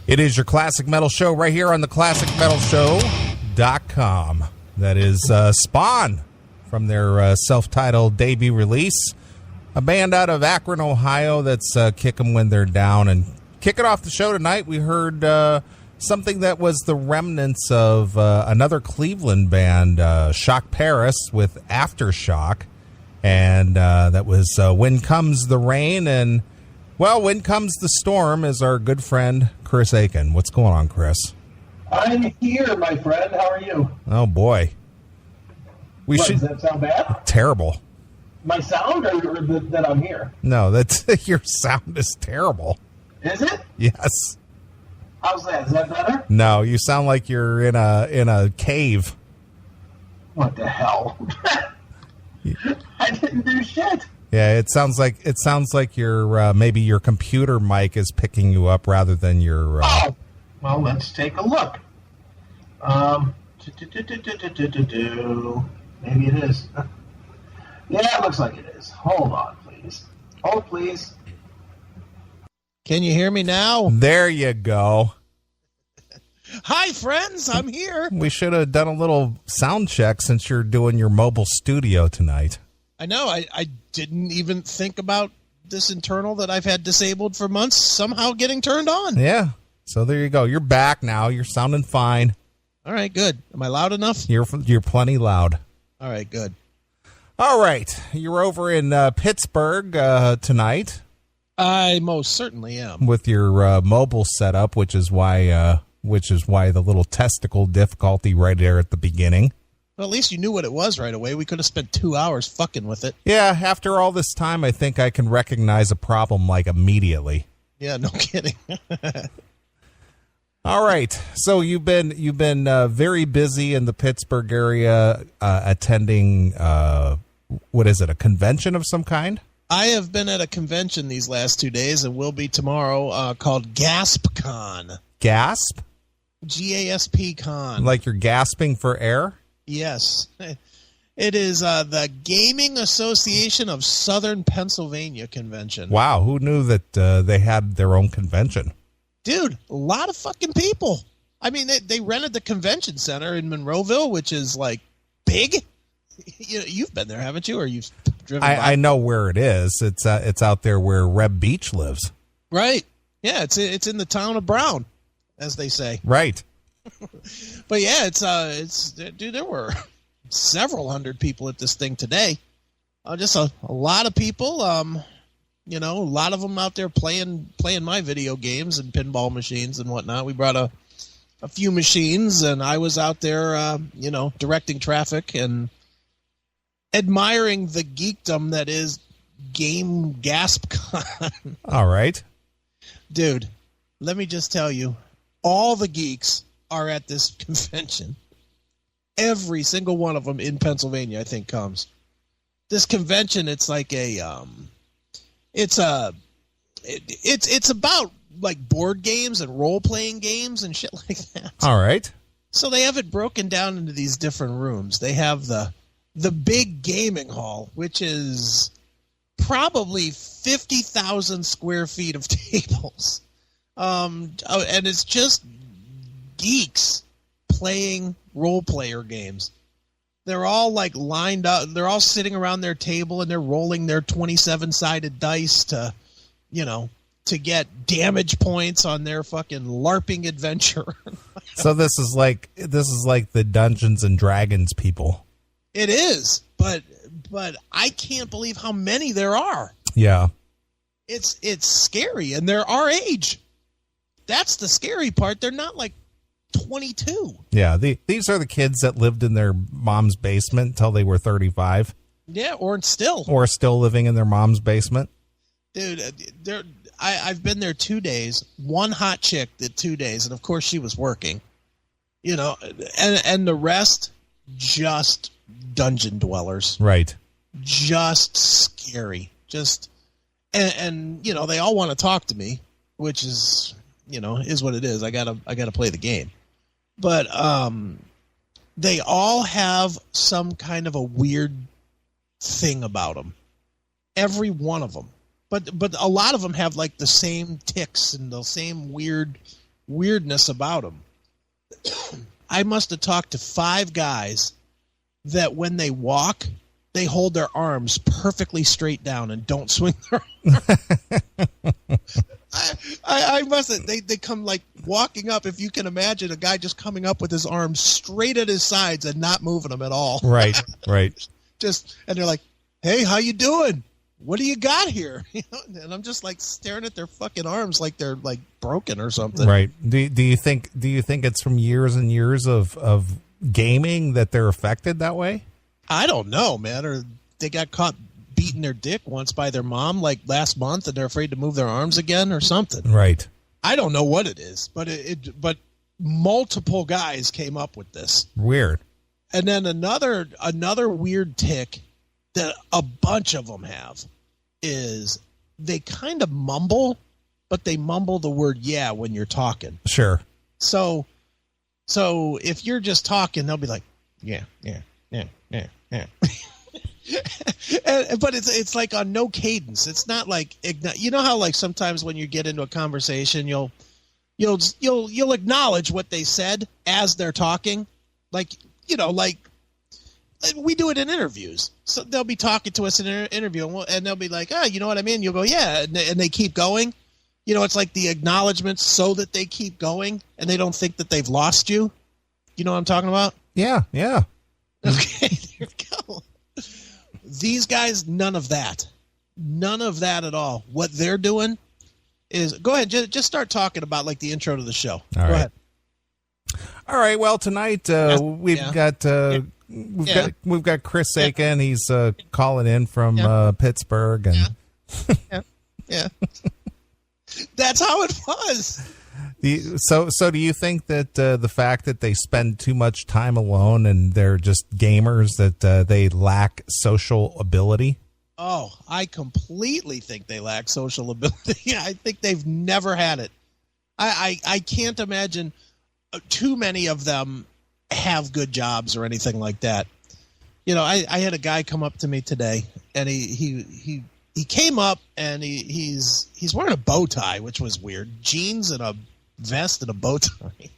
It is your Classic Metal Show right here on the ClassicMetalShow.com. That is Spawn from their self-titled debut release. A band out of Akron, Ohio that's kick 'em when they're down. And kicking off the show tonight, we heard something that was the remnants of another Cleveland band, Shock Paris, with Aftershock. And that was When Comes the Rain. And, well, When Comes the Storm is our good friend, Chris Aiken. What's going on, Chris? I'm here, my friend. How are you? Oh, boy. Does that sound bad? Terrible. My sound or that I'm here? No, that's your sound is terrible. Is it? Yes. How's that? Is that better? No, you sound like you're in a cave. What the hell? I didn't do shit. Yeah, it sounds like your maybe your computer mic is picking you up rather than your. Oh, well, let's take a look. Maybe it is. Yeah, it looks like it is. Hold on, please. Hold, please. Can you hear me now? There you go. Hi, friends. I'm here. We should have done a little sound check since you're doing your mobile studio tonight. I know. I didn't even think about this internal that I've had disabled for months somehow getting turned on. Yeah. So there you go. You're back now. You're sounding fine. All right, good. Am I loud enough? You're plenty loud. All right, good. All right. You're over in Pittsburgh tonight. I most certainly am. With your mobile setup, which is why the little testicle difficulty right there at the beginning. Well, at least you knew what it was right away. We could have spent 2 hours fucking with it. Yeah, after all this time, I think I can recognize a problem like immediately. Yeah, no kidding. All right. So you've been very busy in the Pittsburgh area attending what is it, a convention of some kind? I have been at a convention these last 2 days and will be tomorrow called GaspCon. Gasp? GASP Con. Like you're gasping for air? Yes. It is the Gaming Association of Southern Pennsylvania convention. Wow, who knew that they had their own convention? Dude, a lot of fucking people. I mean, they rented the convention center in Monroeville, which is like big. You've been there, haven't you? Or you've driven by? I know where it is. It's out there where Reb Beach lives. Right. Yeah, it's in the town of Brown, as they say. Right. But yeah, it's dude, there were several hundred people at this thing today. Just a lot of people. A lot of them out there playing my video games and pinball machines and whatnot. We brought a few machines, and I was out there, directing traffic and admiring the geekdom that is Game GaspCon. All right. Dude, let me just tell you, all the geeks are at this convention. Every single one of them in Pennsylvania, I think, comes. This convention, it's like it's about like board games and role-playing games and shit like that. All right. So they have it broken down into these different rooms. They have the big gaming hall, which is probably 50,000 square feet of tables. And it's just geeks playing role-player games. They're all like lined up. They're all sitting around their table and they're rolling their 27-sided dice to get damage points on their fucking LARPing adventure. So this is like the Dungeons and Dragons people. It is, but I can't believe how many there are. Yeah. It's scary, and they're our age. That's the scary part. They're not like 22. Yeah, these are the kids that lived in their mom's basement until they were 35. Yeah, or still living in their mom's basement. Dude, I've been there 2 days. One hot chick did 2 days, and of course she was working. And the rest just dungeon dwellers. Right. Just scary. And they all want to talk to me, which is what it is. I gotta play the game. But they all have some kind of a weird thing about them. Every one of them. But a lot of them have like the same tics and the same weird weirdness about them. I must have talked to 5 guys that when they walk, they hold their arms perfectly straight down and don't swing their arms. I must have, they come like walking up. If you can imagine a guy just coming up with his arms straight at his sides and not moving them at all. Right. And they're like, "Hey, how you doing? What do you got here?" And I'm just like staring at their fucking arms like they're like broken or something. Right. Do you think it's from years and years of gaming that they're affected that way? I don't know, man. Or they got caught beating their dick once by their mom like last month and they're afraid to move their arms again or something. Right. I don't know what it is, but but multiple guys came up with this. Weird. And then another weird tick that a bunch of them have is they kind of mumble, but they mumble the word "yeah" when you're talking. Sure. So if you're just talking, they'll be like, "Yeah." But it's like on no cadence. It's not like, you know how like sometimes when you get into a conversation, you'll acknowledge what they said as they're talking, like we do it in interviews. So they'll be talking to us in an interview, and they'll be like, "Oh, you know what I mean?" You'll go, "Yeah," and they keep going. It's like the acknowledgement so that they keep going and they don't think that they've lost you. You know what I'm talking about? Yeah. Okay, there we go. These guys, none of that at all. What they're doing is, go ahead, just start talking about like the intro to the show. Go ahead. All right. Well, tonight we've got Chris Aiken. He's calling in from Pittsburgh, and that's how it was. So do you think that the fact that they spend too much time alone and they're just gamers, that they lack social ability? Oh, I completely think they lack social ability. I think they've never had it. I can't imagine too many of them have good jobs or anything like that. I had a guy come up to me today, and he came up and he's wearing a bow tie, which was weird. Jeans and a vest and a bow tie.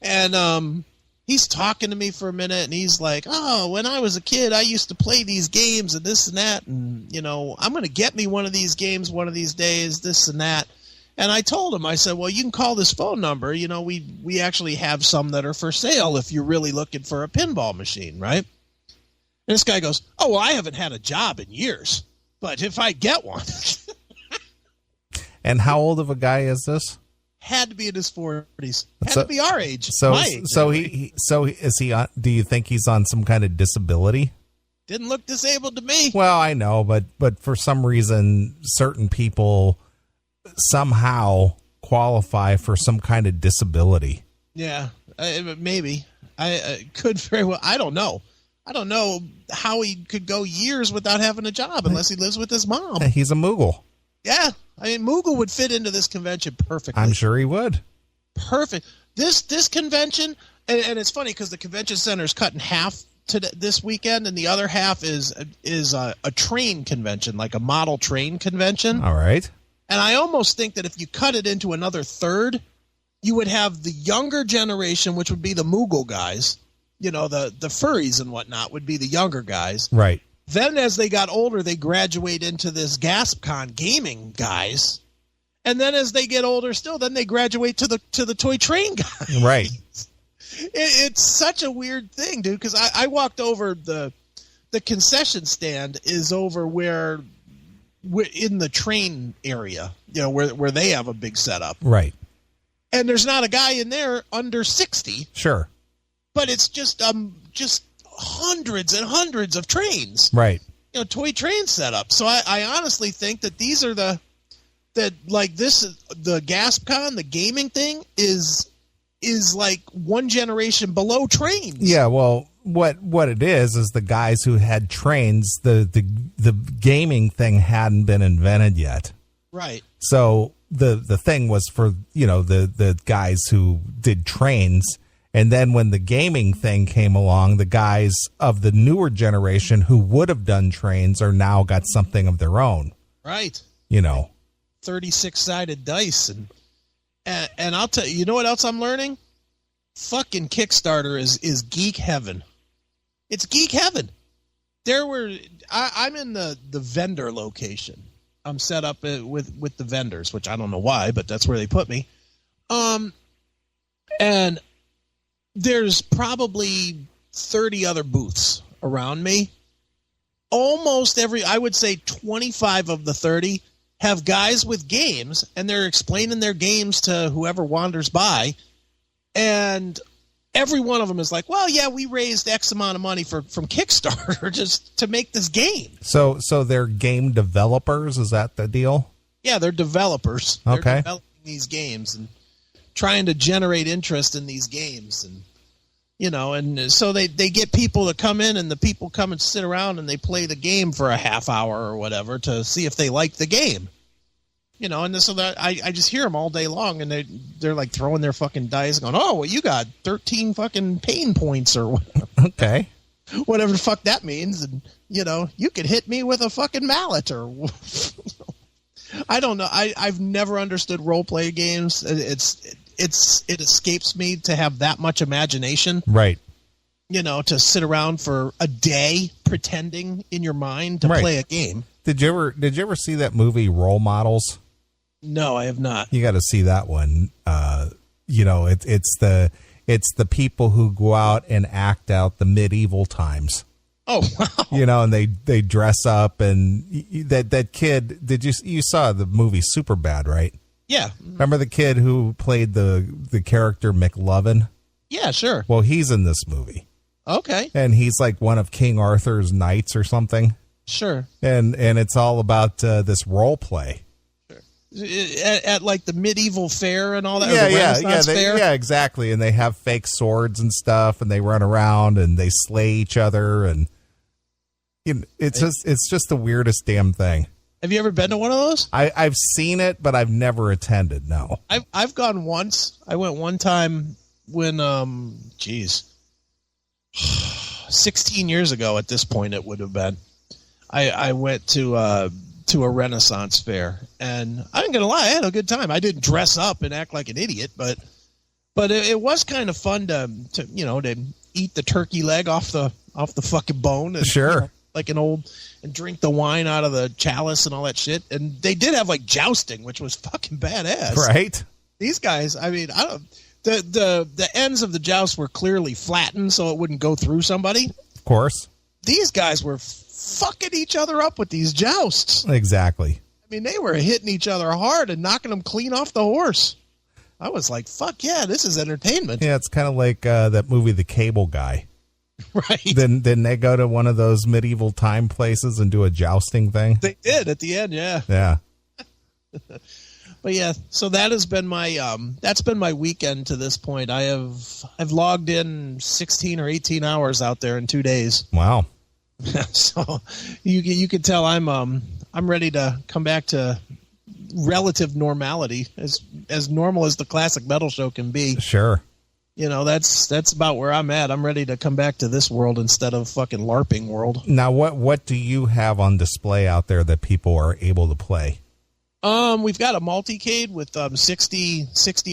And he's talking to me for a minute, and he's like, "Oh, when I was a kid, I used to play these games and this and that, and I'm going to get me one of these games one of these days, this and that." And I told him, I said, "Well, you can call this phone number. We actually have some that are for sale if you're really looking for a pinball machine, right?" And this guy goes, "Oh, well, I haven't had a job in years, but if I get one." And how old of a guy is this? Had to be in his 40s. Had to be our age. My age, is he on, do you think he's on some kind of disability? Didn't look disabled to me. Well, I know, but for some reason, certain people somehow qualify for some kind of disability. Yeah, maybe. I could very well. I don't know how he could go years without having a job unless he lives with his mom. He's a Moogle. Yeah, Moogle would fit into this convention perfectly. I'm sure he would. Perfect. This convention, and it's funny because the convention center is cut in half this weekend, and the other half is a train convention, like a model train convention. All right. And I almost think that if you cut it into another third, you would have the younger generation, which would be the Moogle guys. The furries and whatnot would be the younger guys. Right. Then as they got older, they graduate into this GaspCon gaming guys. And then as they get older still, then they graduate to the toy train guys. Right. It's such a weird thing, dude, because I walked over the concession stand is over where in the train area, where they have a big setup. Right. And there's not a guy in there under 60. Sure. But it's just hundreds and hundreds of trains. Right. Toy train setup. So I honestly think that these are the GaspCon, the gaming thing is like one generation below trains. Yeah, well, what it is the guys who had trains, the gaming thing hadn't been invented yet. Right. So the thing was for, the guys who did trains. And then when the gaming thing came along, the guys of the newer generation who would have done trains are now got something of their own. Right. 36 36-sided dice. And I'll tell you, you know what else I'm learning? Fucking Kickstarter is geek heaven. It's geek heaven. I'm in the vendor location. I'm set up with the vendors, which I don't know why, but that's where they put me. And there's probably 30 other booths around me. Almost I would say 25 of the 30 have guys with games, and they're explaining their games to whoever wanders by. And every one of them is like, well, yeah, we raised X amount of money from Kickstarter just to make this game. So they're game developers? Is that the deal? Yeah, they're developers. Okay. They're developing these games and trying to generate interest in these games. And, and so they get people to come in, and the people come and sit around and they play the game for a half hour or whatever to see if they like the game. And so that I just hear them all day long, and they're like throwing their fucking dice, going, "Oh, well, you got 13 fucking pain points or whatever." Okay, whatever the fuck that means, and you could hit me with a fucking mallet or I don't know. I've never understood role play games. It escapes me to have that much imagination, right? To sit around for a day pretending in your mind to play a game. Did you ever see that movie Role Models? No, I have not. You got to see that one. It's the people who go out and act out the medieval times. Oh, wow. And they dress up, and that kid. You saw the movie Superbad, right? Yeah. Remember the kid who played the character McLovin? Yeah, sure. Well, he's in this movie. Okay. And he's like one of King Arthur's knights or something. Sure. And it's all about this role play. At like the medieval fair and all that. Yeah, exactly. And they have fake swords and stuff, and they run around and they slay each other, and it's just the weirdest damn thing. Have you ever been to one of those? I've seen it, but I've never attended. No, I've gone once. I went one time when 16 years ago at this point it would have been. I went to a Renaissance fair, and I'm gonna lie, I had a good time. I didn't dress up and act like an idiot, but it was kind of fun to eat the turkey leg off the fucking bone, and, sure, like and drink the wine out of the chalice and all that shit. And they did have like jousting, which was fucking badass, right? These guys, I mean, I don't. The ends of the joust were clearly flattened so it wouldn't go through somebody. Of course, these guys were fucking each other up with these jousts. Exactly. I mean, they were hitting each other hard and knocking them clean off the horse. I was like, fuck yeah, this is entertainment. Yeah, it's kind of like that movie, The Cable Guy. Right. Then they go to one of those medieval time places and do a jousting thing. They did at the end, yeah. Yeah. But yeah, so that has been my weekend to this point. I've logged in 16 or 18 hours out there in 2 days. Wow. So you can tell I'm ready to come back to relative normality, as normal as the classic metal show can be. Sure. That's about where I'm at. I'm ready to come back to this world instead of fucking LARPing world. Now, what do you have on display out there that people are able to play? We've got a multicade with 60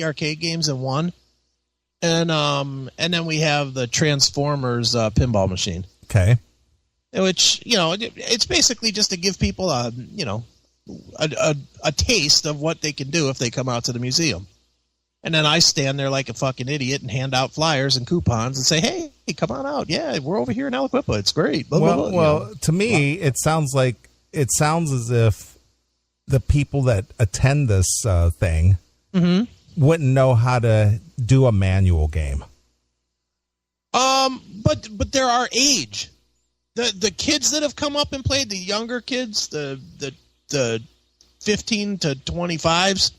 arcade games in one, and then we have the Transformers pinball machine. Okay. Which it's basically just to give people a taste of what they can do if they come out to the museum. And then I stand there like a fucking idiot and hand out flyers and coupons and say, "Hey, come on out! Yeah, we're over here in Aliquippa. It's great." Blah, blah, blah, well, to me, it sounds as if the people that attend this thing wouldn't know how to do a manual game. But there are age. The kids that have come up and played, the younger kids, the 15 to 25s,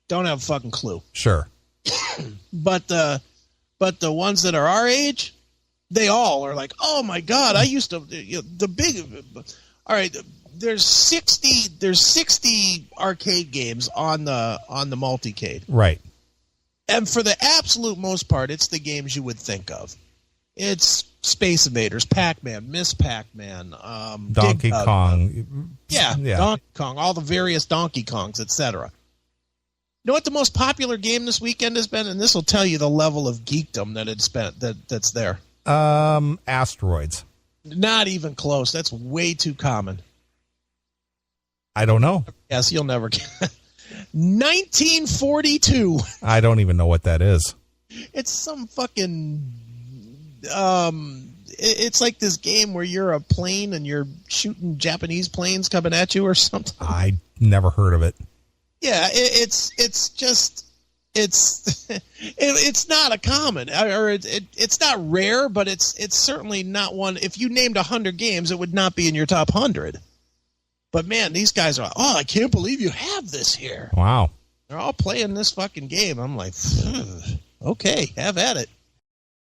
don't have a fucking clue. Sure. But the ones that are our age, they all are like, "Oh my god, I used to the big." All right, there's 60 arcade games on the multicade. Right. And for the absolute most part, it's the games you would think of. It's Space Invaders, Pac-Man, Miss Pac-Man, Donkey Kong. Yeah, Donkey Kong, all the various Donkey Kongs, etc. You know what the most popular game this weekend has been? And this will tell you the level of geekdom that it's been, that's there. Asteroids. Not even close. That's way too common. I don't know. Yes, you'll never get 1942. I don't even know what that is. It's some fucking it's like this game where you're a plane and you're shooting Japanese planes coming at you or something. I never heard of it. Yeah, it's not a common, or it's not rare, but it's certainly not one. If you named 100 games, it would not be in your top 100. But man, these guys are, oh, I can't believe you have this here. Wow. They're all playing this fucking game. I'm like, okay, have at it.